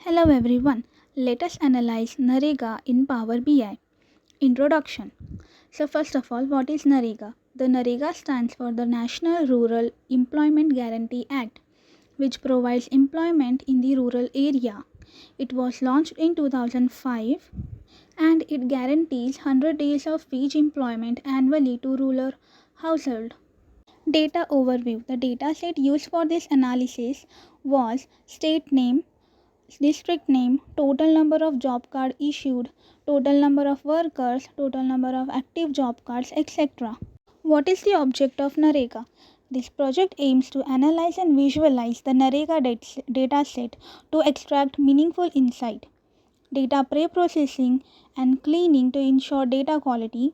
Hello everyone, let us analyze Nrega in Power BI. Introduction. So first of all, what is Nrega? The Nrega stands for the National Rural Employment Guarantee Act, which provides employment in the rural area. It was launched in 2005 and it guarantees 100 days of wage employment annually to rural households. Data overview. The dataset used for this analysis was state name, district name, total number of job card issued, total number of workers, total number of active job cards, etc. What is the object of Nrega? This project aims to analyze and visualize the Nrega dataset to extract meaningful insight, data pre-processing and cleaning to ensure data quality,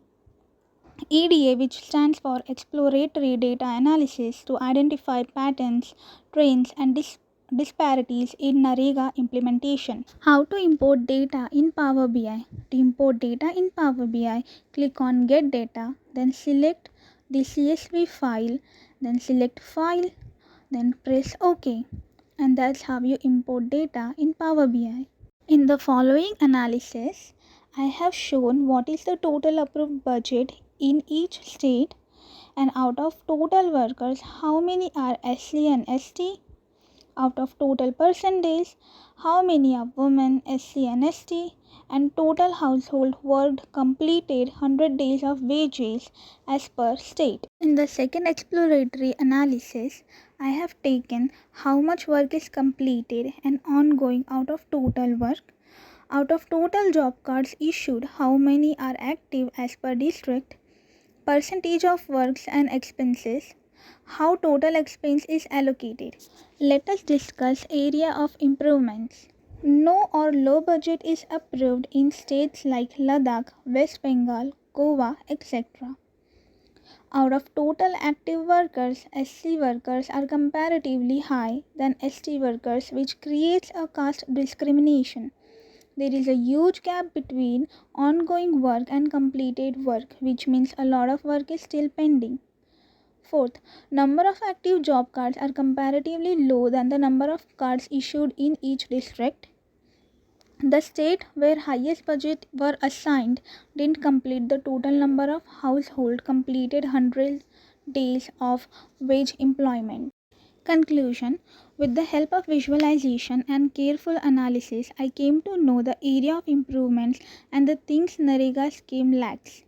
EDA, which stands for Exploratory Data Analysis, to identify patterns, trends, and disparities in Nrega implementation. How to import data in Power BI? To import data in Power BI, click on Get Data, then select the CSV file, then select File, then press OK. And that's how you import data in Power BI. In the following analysis, I have shown what is the total approved budget in each state, and out of total workers, how many are SC and ST, out of total percentage, how many are women, SC and ST, and total household worked completed 100 days of wages as per state. In the second exploratory analysis, I have taken how much work is completed and ongoing out of total work. Out of total job cards issued, how many are active as per district, percentage of works and expenses, how total expense is allocated. Let us discuss area of improvements. No or low budget is approved in states like Ladakh, West Bengal, Goa, etc. Out of total active workers, SC workers are comparatively high than ST workers, which creates a caste discrimination. There is a huge gap between ongoing work and completed work, which means a lot of work is still pending. Fourth, number of active job cards are comparatively low than the number of cards issued in each district. The state where highest budget were assigned didn't complete the total number of household completed 100 days of wage employment. Conclusion. With the help of visualization and careful analysis, I came to know the area of improvements and the things Nrega scheme lacks.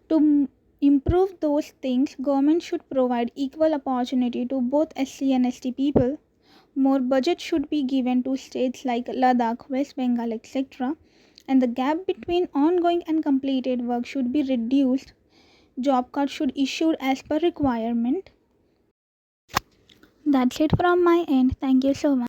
To improve those things, government should provide equal opportunity to both SC and ST people. More budget should be given to states like Ladakh, West Bengal, etc. And the gap between ongoing and completed work should be reduced. Job cards should issued as per requirement. That's it from my end. Thank you so much.